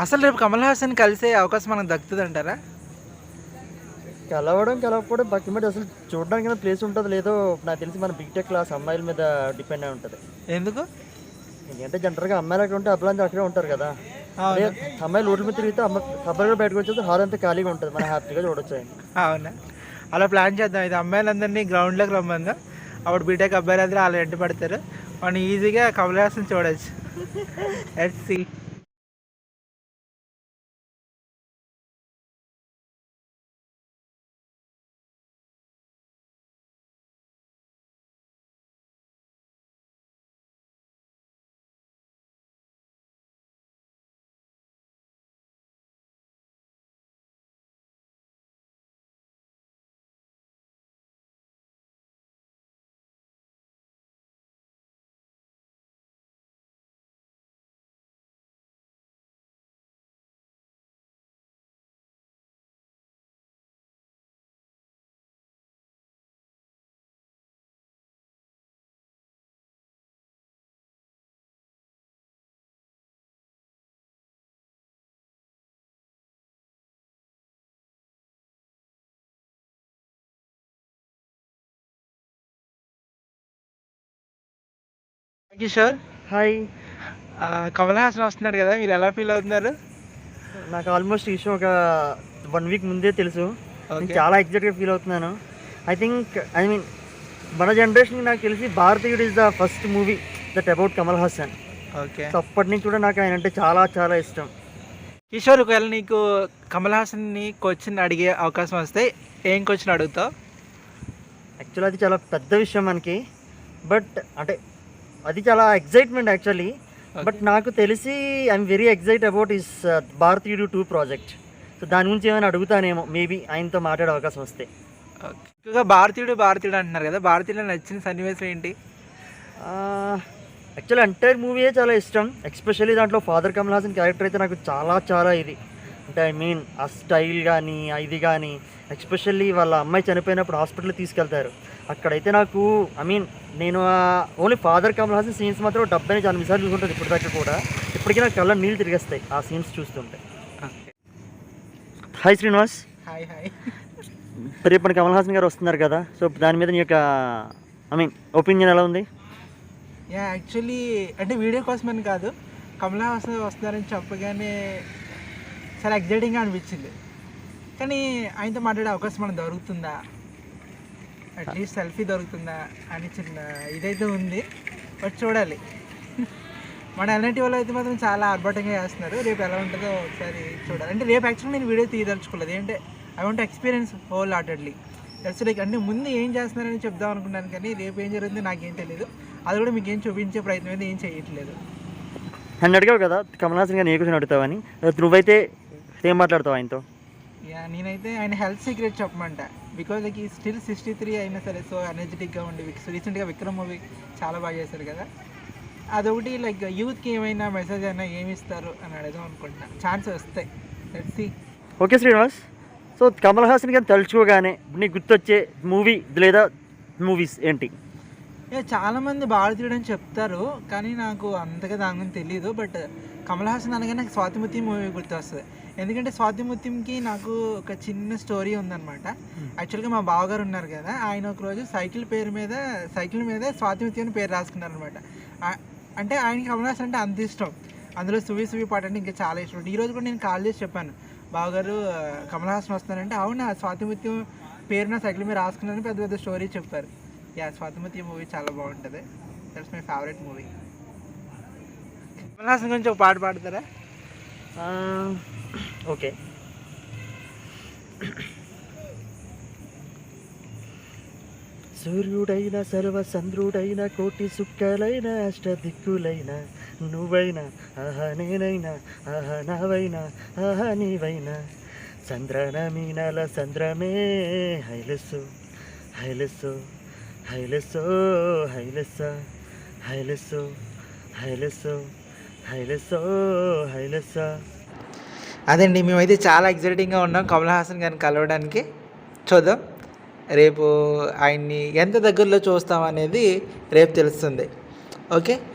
అసలు రేపు కమల్ హాసన్ కలిసే అవకాశం మనకు దక్కుతుందంటారా? కలవకపోవడం పక్కన పెట్టి అసలు చూడడానికి ప్లేస్ ఉంటుందో లేదో నాకు తెలిసి మన బీటెక్ క్లాస్ అమ్మాయిల మీద డిపెండ్ అయి ఉంటుంది. ఎందుకు? ఎందుకంటే జనరల్గా అమ్మాయిలు అక్కడ ఉంటే అబ్బాయిలు అక్కడే ఉంటారు కదా. అదే అవును. అమ్మాయిలు రోడ్ల మీద తిరిగితే అబ్బాయిలు కూడా బయటకు వచ్చేస్తే హాల్ అంతా ఖాళీగా ఉంటుంది, మనం హ్యాపీగా చూడొచ్చు ఆయన. అవునా? అలా ప్లాన్ చేద్దాం. ఇది అమ్మాయిలందరినీ గ్రౌండ్లోకి రమ్మందాం. అప్పుడు బీటెక్ అబ్బాయిలందరూ వాళ్ళు వెంట పడతారు. మనం ఈజీగా కమల్ హాసన్ చూడొచ్చు. Let's see. Kishore, hi. Kamal Haasan వస్తున్నాడు కదా, మీరు ఎలా ఫీల్ అవుతున్నారు? నాకు ఆల్మోస్ట్ ఈ షో ఒక 1 వీక్ ముందే తెలుసు. నేను ఓకే. చాలా ఎగ్జైట్గా ఫీల్ అవుతున్నాను. ఐ మీన్ మన జనరేషన్కి నాకు తెలిసి భారతీయుడు is the first movie that about Kamal Haasan. Okay. So అప్పటి నుంచి కూడా నాకు ఆయన అంటే చాలా చాలా ఇష్టం. కిషోర్, ఒకవేళ నీకు కమల్ హాసన్ని క్వశ్చన్ అడిగే అవకాశం వస్తే ఏం క్వశ్చన్ అడుగుతావు? యాక్చువల్లీ అది చాలా పెద్ద విషయం మనకి, బట్ అంటే అది చాలా ఎగ్జైట్మెంట్ యాక్చువల్లీ. బట్ నాకు తెలిసి I'm very excite about is భారతీయుడు 2 ప్రాజెక్ట్. సో దాని గురించి ఏమైనా అడుగుతానేమో మేబీ ఆయనతో మాట్లాడే అవకాశం వస్తే. ఓకే. ఎక్కువగా భారతీయుడు అంటున్నారు కదా, భారతీయుడు నచ్చిన సన్నివేశం ఏంటి? యాక్చువల్లీ ఎంటైర్ మూవీయే చాలా ఇష్టం. ఎస్పెషల్లీ దాంట్లో ఫాదర్ కమల్ హాసన్ క్యారెక్టర్ అయితే నాకు చాలా చాలా ఇది అంటే ఆ స్టైల్ కానీ ఇది కానీ, ఎస్పెషల్లీ వాళ్ళ అమ్మాయి చనిపోయినప్పుడు హాస్పిటల్కి తీసుకెళ్తారు. అక్కడైతే నాకు నేను only father Kamal Haasan scenes మాత్రం 74 సార్లు చూసుకుంటుంది ఇప్పుడు దాకా కూడా. ఇప్పటికీ నాకు కళ్ళ నీళ్ళు తిరిగేస్తాయి ఆ సీన్స్ చూస్తుంటే. Okay. Hi Srinivas. Hi hi. రేపు మన కమల్ హాసన్ గారు వస్తున్నారు కదా, సో దాని మీద నీ యొక్క ఒపీనియన్ ఎలా ఉంది? యాక్చువల్లీ అంటే వీడియో కోసమని కాదు, కమల్ హాసన్ వస్తున్నారని చెప్పగానే చాలా ఎగ్జైటింగ్గా అనిపించింది. కానీ ఆయనతో మాట్లాడే అవకాశం మనకు దొరుకుతుందా, అట్లీస్ట్ సెల్ఫీ దొరుకుతుందా అని చిన్న ఇదైతే ఉంది. బట్ చూడాలి. మన ఎలాంటి వాళ్ళు అయితే మాత్రం చాలా ఆర్భాటంగా చేస్తున్నారు. రేపు ఎలా ఉంటుందో ఒకసారి చూడాలి. అంటే రేపు యాక్చువల్లీ నేను వీడియో తీయదలుచుకోలేదు. ఏంటంటే I want experience whole heartedly. That's like అంటే ముందు ఏం చేస్తున్నారని చెప్దాం అనుకున్నాను, కానీ రేపు ఏం జరుగుతుందో నాకేం తెలియదు. అది కూడా మీకు ఏం చూపించే ప్రయత్నం అయితే ఏం చేయట్లేదు. నన్ను అడిగావు కదా కమల్ హాసన్ గారు ఏ క్వశ్చన్ అడుగుతావని, నువ్వైతే ఏం మాట్లాడతావు ఆయనతో? నేనైతే ఆయన హెల్త్ సీక్రెట్ చెప్పమంట. బికాజ్ లైక్ ఈ స్టిల్ 63 అయినా సరే సో ఎనర్జెటిక్గా ఉండి రీసెంట్గా విక్రమ్ మూవీ చాలా బాగా చేశారు కదా, అదొకటి లైక్ యూత్కి ఏమైనా మెసేజ్ అయినా ఏమి ఇస్తారు అని అడగదాం అనుకుంటున్నా. ఛాన్స్ వస్తాయి. Let's see. Okay Srinivas. So Kamal Haasan గారిని తలుచుకోగానే నీకు గుర్తొచ్చే మూవీ లేదా మూవీస్ ఏంటి? చాలామంది భారతీయుడు అని చెప్తారు, కానీ నాకు అంతగా దాని గురించి తెలియదు. బట్ కమల్ హాసన్ అనగానే నాకు స్వాతిముత్యం మూవీ గుర్తొస్తుంది. ఎందుకంటే స్వాతిముత్యంకి నాకు ఒక చిన్న స్టోరీ ఉందన్నమాట. యాక్చువల్గా మా బావగారు ఉన్నారు కదా, ఆయన ఒకరోజు సైకిల్ మీద స్వాతిముత్యం పేరు రాసుకున్నారనమాట. అంటే ఆయనకి కమల్ హాసన్ అంటే అంత ఇష్టం. అందులో సువి పాట అంటే ఇంకా చాలా ఇష్టం. ఈరోజు కూడా నేను కాల్ చేసి చెప్పాను, బావగారు కమల్ హాసన్ వస్తున్నారంటే, అవునా స్వాతిముత్యం పేరు నా సైకిల్ మీద రాసుకున్నారని పెద్ద పెద్ద స్టోరీ చెప్పారు. స్వాతిముత్యం మూవీ చాలా బాగుంటుంది. That's my favourite movie. Kamal Haasan గురించి ఒక పాట పాడతారా? ఓకే. సూర్యుడైన సర్వచంద్రుడైన కోటి సుక్కలైన అష్టదిక్కులైన నువ్వైనా ఆహా నేనైనా ఆహా నావైనా ఆహా నీవైనా చంద్రన మీనల చంద్రమే హైలెస్సు హైలెస్సు హైలెస్సో హైలెస్స హైలెస్సో హైలెస్సో హైలెస్సో హైలెస్స. అదండి, మేమైతే చాలా ఎగ్జైటింగ్గా ఉన్నాం కమల్ హాసన్ గారిని కలవడానికి. చూద్దాం రేపు ఆయన్ని ఎంత దగ్గరలో చూస్తాం అనేది రేపు తెలుస్తుంది. ఓకే.